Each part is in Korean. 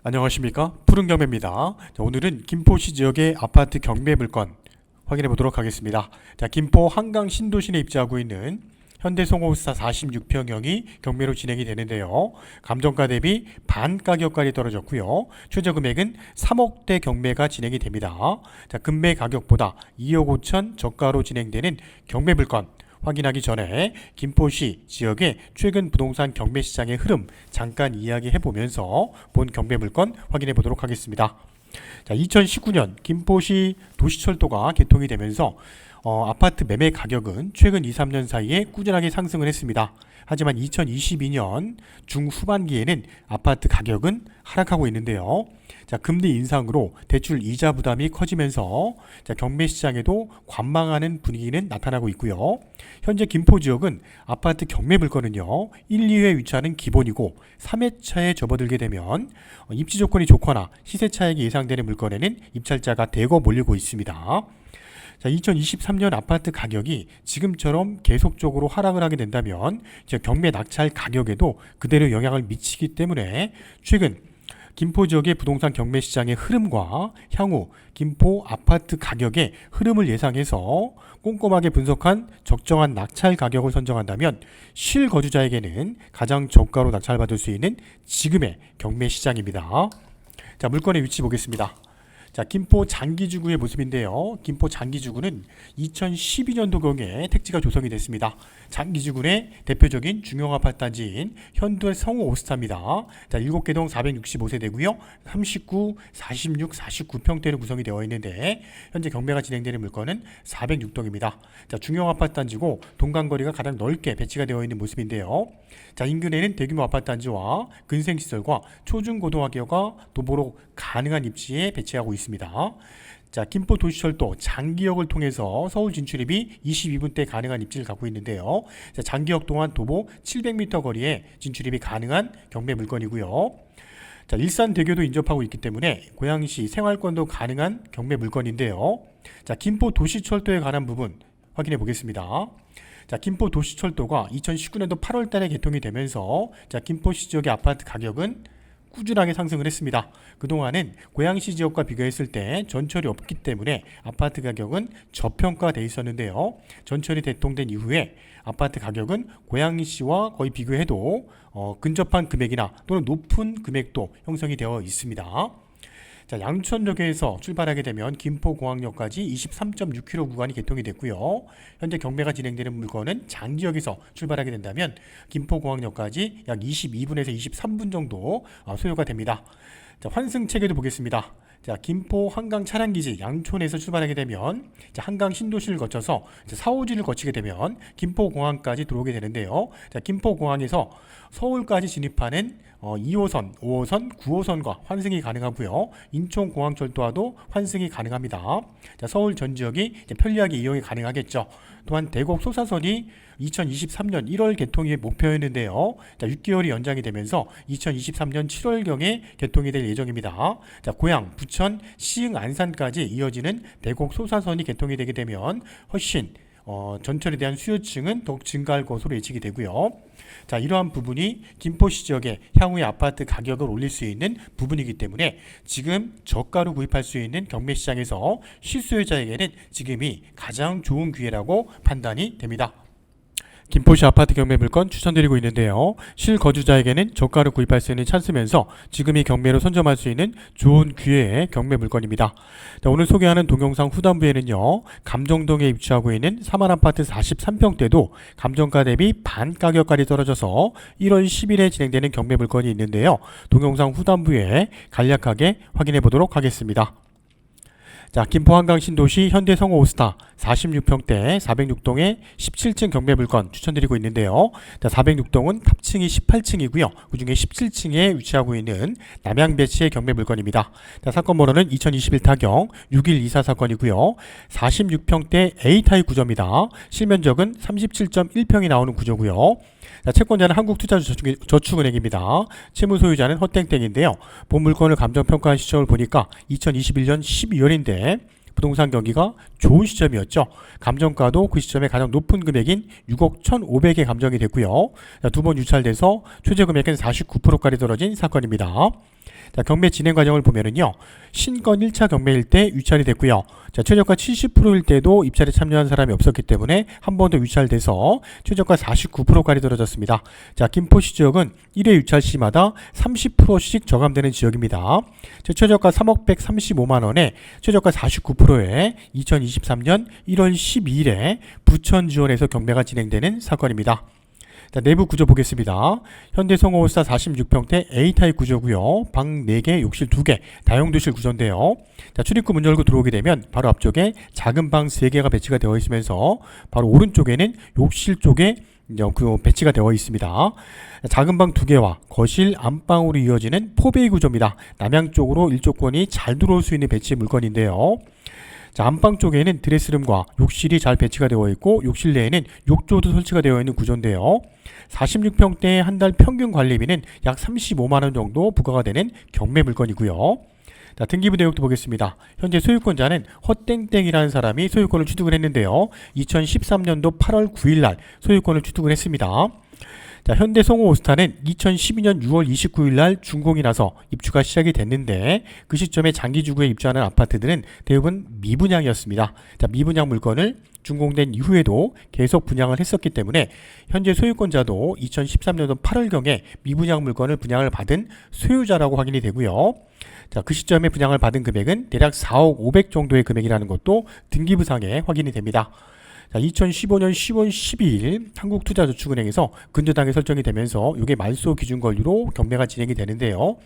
안녕하십니까, 푸른경매입니다. 오늘은 김포시 지역의 아파트 경매 물건 확인해 보도록 하겠습니다. 김포 한강 신도시에 입지하고 있는 현대성호스타 46평형이 경매로 진행이 되는데요. 감정가 대비 반 가격까지 떨어졌고요. 최저 금액은 3억대 경매가 진행이 됩니다. 금매 가격보다 2억 5천 저가로 진행되는 경매 물건 확인하기 전에 김포시 지역의 최근 부동산 경매 시장의 흐름 잠깐 이야기해 보면서 본 경매 물건 확인해 보도록 하겠습니다. 2019년 김포시 도시철도가 개통이 되면서 아파트 매매 가격은 최근 2, 3년 사이에 꾸준하게 상승을 했습니다. 하지만 2022년 중후반기에는 아파트 가격은 하락하고 있는데요. 금리 인상으로 대출 이자 부담이 커지면서 경매 시장에도 관망하는 분위기는 나타나고 있고요. 현재 김포 지역은 아파트 경매 물건은요, 1, 2회 위치하는 기본이고 3회차에 접어들게 되면 입지 조건이 좋거나 시세 차익이 예상되는 물건에는 입찰자가 대거 몰리고 있습니다. 2023년 아파트 가격이 지금처럼 계속적으로 하락을 하게 된다면 경매 낙찰 가격에도 그대로 영향을 미치기 때문에 최근 김포 지역의 부동산 경매 시장의 흐름과 향후 김포 아파트 가격의 흐름을 예상해서 꼼꼼하게 분석한 적정한 낙찰 가격을 선정한다면 실거주자에게는 가장 저가로 낙찰받을 수 있는 지금의 경매 시장입니다. 물건의 위치 보겠습니다. 김포 장기지구의 모습인데요. 김포 장기지구는 2012년도경에 택지가 조성이 됐습니다. 장기지구 내 대표적인 중형 아파트 단지인 현대성호스타입니다. 7개 동 465세대고요. 39, 46, 49평대로 구성이 되어 있는데 현재 경매가 진행되는 물건은 406동입니다. 중형 아파트 단지고 동간거리가 가장 넓게 배치가 되어 있는 모습인데요. 인근에는 대규모 아파트 단지와 근생시설과 초중고등학교가 도보로 가능한 입지에 배치하고 있습니다. 김포 도시철도 장기역을 통해서 서울 진출입이 22분대 가능한 입지를 갖고 있는데요. 장기역 동안 도보 700m 거리에 진출입이 가능한 경매 물건이고요. 일산대교도 인접하고 있기 때문에 고양시 생활권도 가능한 경매 물건인데요. 김포 도시철도에 관한 부분 확인해 보겠습니다. 김포 도시철도가 2019년도 8월 달에 개통이 되면서 김포시 지역의 아파트 가격은 꾸준하게 상승을 했습니다. 그동안은 고양시 지역과 비교했을 때 전철이 없기 때문에 아파트 가격은 저평가되어 있었는데요. 전철이 개통된 이후에 아파트 가격은 고양시와 거의 비교해도 근접한 금액이나 또는 높은 금액도 형성이 되어 있습니다. 양천역에서 출발하게 되면 김포공항역까지 23.6km 구간이 개통이 됐고요. 현재 경매가 진행되는 물건은 장기역에서 출발하게 된다면 김포공항역까지 약 22분에서 23분 정도 소요가 됩니다. 환승 체계도 보겠습니다. 김포 한강 차량기지 양촌에서 출발하게 되면 한강 신도시를 거쳐서 4호지를 거치게 되면 김포공항까지 들어오게 되는데요. 김포공항에서 서울까지 진입하는 2호선, 5호선, 9호선과 환승이 가능하고요. 인천공항철도와도 환승이 가능합니다. 서울 전 지역이 편리하게 이용이 가능하겠죠. 또한 대곡 소사선이 2023년 1월 개통이 목표였는데요. 6개월이 연장이 되면서 2023년 7월경에 개통이 될 예정입니다. 고양, 부천, 시흥, 안산까지 이어지는 대곡 소사선이 개통이 되게 되면 훨씬 전철에 대한 수요층은 더욱 증가할 것으로 예측이 되고요. 이러한 부분이 김포시 지역의 향후의 아파트 가격을 올릴 수 있는 부분이기 때문에 지금 저가로 구입할 수 있는 경매 시장에서 실수요자에게는 지금이 가장 좋은 기회라고 판단이 됩니다. 김포시 아파트 경매 물건 추천드리고 있는데요. 실거주자에게는 저가로 구입할 수 있는 찬스면서 지금이 경매로 선점할 수 있는 좋은 기회의 경매 물건입니다. 오늘 소개하는 동영상 후반부에는요, 감정동에 위치하고 있는 3만 아파트 43평대도 감정가 대비 반 가격까지 떨어져서 1월 10일에 진행되는 경매 물건이 있는데요. 동영상 후반부에 간략하게 확인해 보도록 하겠습니다. 김포 한강 신도시 현대성호스타 46평대 406동의 17층 경매 물건 추천드리고 있는데요. 406동은 탑층이 18층이고요. 그 중에 17층에 위치하고 있는 남양배치의 경매 물건입니다. 사건 번호는 2021 타경 6124 사건이고요. 46평대 A타입 구조입니다. 실면적은 37.1평이 나오는 구조고요. 채권자는 한국투자저축은행입니다. 채무 소유자는 허땡땡인데요. 본 물건을 감정평가한 시점을 보니까 2021년 12월인데 부동산 경기가 좋은 시점이었죠. 감정가도 그 시점에 가장 높은 금액인 6억 1,500에 감정이 됐고요. 두 번 유찰돼서 최저 금액은 49%까지 떨어진 사건입니다. 자, 경매 진행 과정을 보면은요. 신건 1차 경매일 때 유찰이 됐고요. 자, 최저가 70%일 때도 입찰에 참여한 사람이 없었기 때문에 한 번 더 유찰돼서 최저가 49%까지 떨어졌습니다. 자, 김포시 지역은 1회 유찰 시마다 30%씩 저감되는 지역입니다. 최저가 3억 135만 원에 최저가 49%에 2023년 1월 12일에 부천 지원에서 경매가 진행되는 사건입니다. 자, 내부 구조 보겠습니다. 현대 성호호스타 46평대 A타입 구조고요. 방 4개, 욕실 2개, 다용도실 구조인데요. 자, 출입구 문 열고 들어오게 되면 바로 앞쪽에 작은 방 3개가 배치가 되어 있으면서 바로 오른쪽에는 욕실 쪽에 배치가 되어 있습니다. 작은 방 2개와 거실, 안방으로 이어지는 포베이 구조입니다. 남향 쪽으로 일조권이 잘 들어올 수 있는 배치 물건인데요. 자, 안방 쪽에는 드레스룸과 욕실이 잘 배치가 되어 있고 욕실 내에는 욕조도 설치가 되어 있는 구조인데요. 46평대의 한 달 평균 관리비는 약 35만 원 정도 부과가 되는 경매 물건이고요. 자, 등기부 내역도 보겠습니다. 현재 소유권자는 허땡땡이라는 사람이 소유권을 취득을 했는데요. 2013년도 8월 9일 날 소유권을 취득을 했습니다. 자, 현대 성호호스타는 2012년 6월 29일 날 준공이 나서 입주가 시작이 됐는데 그 시점에 장기주거에 입주하는 아파트들은 대부분 미분양이었습니다. 자, 미분양 물건을 준공된 이후에도 계속 분양을 했었기 때문에 현재 소유권자도 2013년도 8월경에 미분양 물건을 분양을 받은 소유자라고 확인이 되고요. 자, 그 시점에 분양을 받은 금액은 대략 4억 500 정도의 금액이라는 것도 등기부상에 확인이 됩니다. 자, 2015년 10월 12일 한국투자저축은행에서 근저당이 설정이 되면서 이게 말소 기준 권리로 경매가 진행이 되는데요.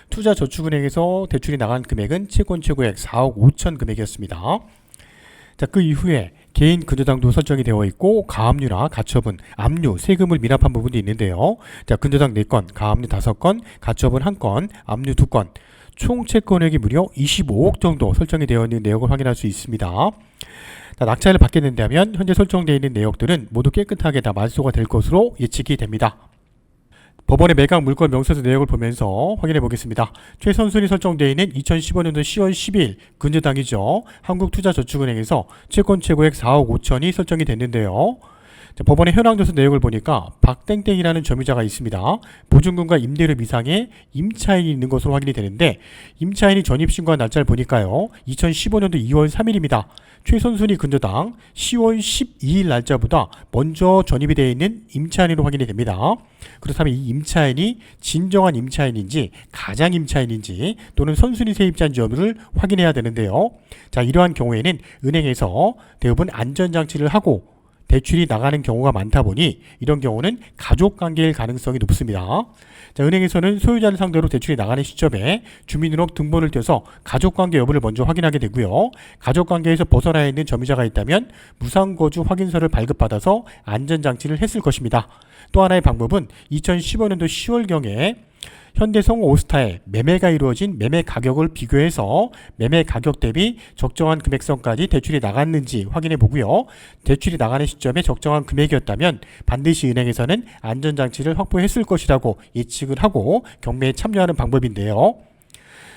투자저축은행에서 대출이 나간 금액은 채권 최고액 4억 5천 금액이었습니다. 자, 그 이후에 개인 근저당도 설정이 되어 있고 가압류나 가처분, 압류, 세금을 미납한 부분도 있는데요. 자, 근저당 4건, 가압류 5건, 가처분 1건, 압류 2건, 총 채권액이 무려 25억 정도 설정이 되어 있는 내역을 확인할 수 있습니다. 자, 낙찰을 받게 된다면 현재 설정되어 있는 내역들은 모두 깨끗하게 다 말소가 될 것으로 예측이 됩니다. 법원의 매각 물건 명세서 내역을 보면서 확인해 보겠습니다. 최선순위 설정되어 있는 2015년도 10월 12일 근저당이죠. 한국투자저축은행에서 채권 최고액 4억 5천이 설정이 됐는데요. 자, 법원의 현황조서 내역을 보니까 박땡땡이라는 점유자가 있습니다. 보증금과 임대료 미상에 임차인이 있는 것으로 확인이 되는데 임차인이 전입신고한 날짜를 보니까요. 2015년도 2월 3일입니다. 최선순위 근저당 10월 12일 날짜보다 먼저 전입이 되어 있는 임차인으로 확인이 됩니다. 그렇다면 이 임차인이 진정한 임차인인지 가장 임차인인지 또는 선순위 세입자인지 여부를 확인해야 되는데요. 자, 이러한 경우에는 은행에서 대부분 안전장치를 하고 대출이 나가는 경우가 많다 보니 이런 경우는 가족관계일 가능성이 높습니다. 자, 은행에서는 소유자를 상대로 대출이 나가는 시점에 주민등록 등본을 떼서 가족관계 여부를 먼저 확인하게 되고요. 가족관계에서 벗어나 있는 점유자가 있다면 무상거주 확인서를 발급받아서 안전장치를 했을 것입니다. 또 하나의 방법은 2015년도 10월경에 현대 성호호스타의 매매가 이루어진 매매 가격을 비교해서 매매 가격 대비 적정한 금액선까지 대출이 나갔는지 확인해 보고요. 대출이 나가는 시점에 적정한 금액이었다면 반드시 은행에서는 안전장치를 확보했을 것이라고 예측을 하고 경매에 참여하는 방법인데요.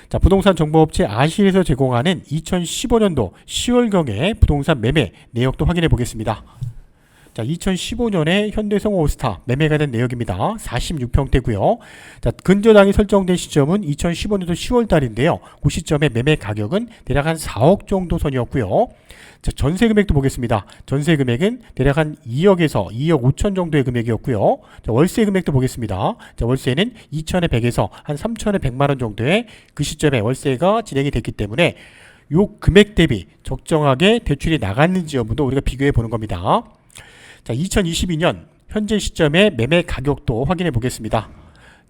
자, 부동산 정보업체 아실에서 제공하는 2015년도 10월경의 부동산 매매 내역도 확인해 보겠습니다. 자, 2015년에 현대성호호스타 매매가 된 내역입니다. 46평대고요. 자, 근저당이 설정된 시점은 2015년도 10월 달인데요. 그 시점에 매매 가격은 대략 한 4억 정도 선이었고요. 자, 전세 금액도 보겠습니다. 전세 금액은 대략 한 2억에서 2억 5천 정도의 금액이었고요. 자, 월세 금액도 보겠습니다. 자, 월세는 2천에 100에서 한 3천에 100만 원 정도의 그 시점에 월세가 진행이 됐기 때문에 요 금액 대비 적정하게 대출이 나갔는지 여부도 우리가 비교해 보는 겁니다. 자, 2022년 현재 시점의 매매 가격도 확인해 보겠습니다.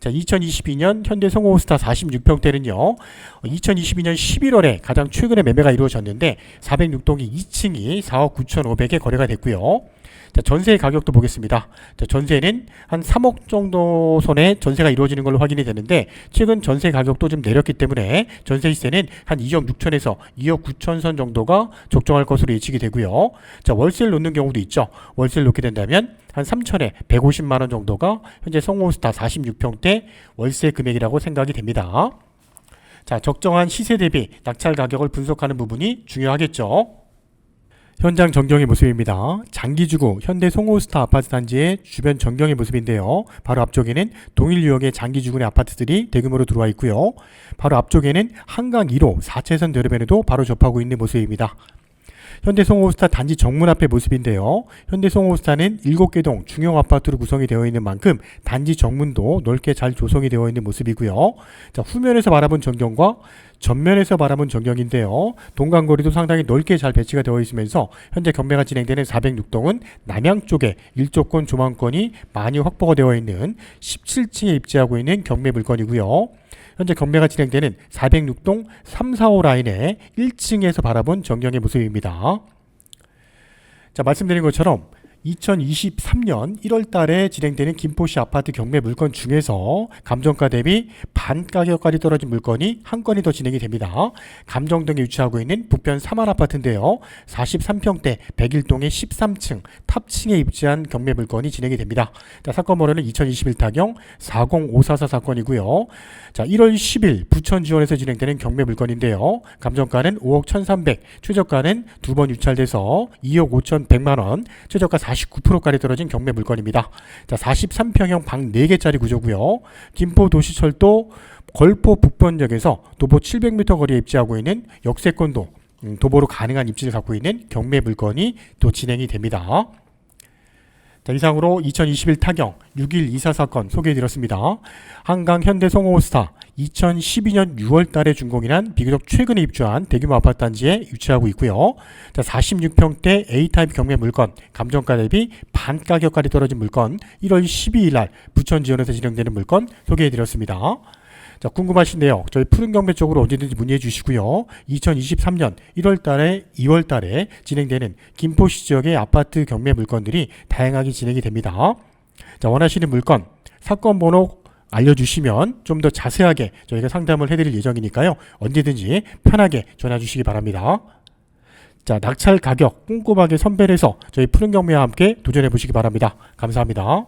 자, 2022년 현대 성호호스타 46평대는요. 2022년 11월에 가장 최근에 매매가 이루어졌는데 406동이 2층이 4억 9,500에 거래가 됐고요. 자, 전세 가격도 보겠습니다. 자, 전세는 한 3억 정도 선에 전세가 이루어지는 걸로 확인이 되는데 최근 전세 가격도 좀 내렸기 때문에 전세 시세는 한 2억 6천에서 2억 9천 선 정도가 적정할 것으로 예측이 되고요. 자, 월세를 놓는 경우도 있죠. 월세를 놓게 된다면 한 3천에 150만 원 정도가 현재 성호스타 46평대 월세 금액이라고 생각이 됩니다. 자, 적정한 시세 대비 낙찰 가격을 분석하는 부분이 중요하겠죠. 현장 전경의 모습입니다. 장기주구 현대 송호스타 아파트 단지의 주변 전경의 모습인데요. 바로 앞쪽에는 동일 유형의 장기주군의 아파트들이 대규모로 들어와 있고요. 바로 앞쪽에는 한강 1호 4차선 대로변에도 바로 접하고 있는 모습입니다. 현대 송호스타 단지 정문 앞의 모습인데요. 현대 송호스타는 7개 동 중형 아파트로 구성이 되어 있는 만큼 단지 정문도 넓게 잘 조성이 되어 있는 모습이고요. 자, 후면에서 바라본 전경과 전면에서 바라본 전경인데요. 동간거리도 상당히 넓게 잘 배치가 되어 있으면서 현재 경매가 진행되는 406동은 남향 쪽에 일조권 조망권이 많이 확보가 되어 있는 17층에 입지하고 있는 경매 물건이고요. 현재 경매가 진행되는 406동 3, 4호 라인의 1층에서 바라본 전경의 모습입니다. 자, 말씀드린 것처럼 2023년 1월 달에 진행되는 김포시 아파트 경매 물건 중에서 감정가 대비 반 가격까지 떨어진 물건이 한 건이 더 진행이 됩니다. 감정동에 위치하고 있는 북변 3한 아파트인데요. 43평대 101동의 13층 탑층에 입지한 경매 물건이 진행이 됩니다. 자, 사건 번호는 2021 타경 40544 사건이고요. 자, 1월 10일 부천 지원에서 진행되는 경매 물건인데요. 감정가는 5억 1300, 최저가는 두 번 유찰돼서 2억 5100만원, 최저가 49%까지 떨어진 경매 물건입니다. 자, 43평형 방 4개짜리 구조고요. 김포도시철도 걸포 북번역에서 도보 700m 거리에 입지하고 있는 역세권도 도보로 가능한 입지를 갖고 있는 경매 물건이 또 진행이 됩니다. 자, 이상으로 2021 타경 6124 사건 소개해드렸습니다. 한강 현대 송호스타 2012년 6월 달에 준공이란 비교적 최근에 입주한 대규모 아파트 단지에 위치하고 있고요. 자, 46평대 A타입 경매 물건, 감정가 대비 반 가격까지 떨어진 물건, 1월 12일 날 부천 지원에서 진행되는 물건 소개해드렸습니다. 자, 궁금하신데요. 저희 푸른 경매 쪽으로 언제든지 문의해 주시고요. 2023년 1월 달에 2월 달에 진행되는 김포시 지역의 아파트 경매 물건들이 다양하게 진행이 됩니다. 자, 원하시는 물건, 사건 번호 알려주시면 좀 더 자세하게 저희가 상담을 해드릴 예정이니까요. 언제든지 편하게 전화 주시기 바랍니다. 자, 낙찰 가격 꼼꼼하게 선별해서 저희 푸른 경매와 함께 도전해 보시기 바랍니다. 감사합니다.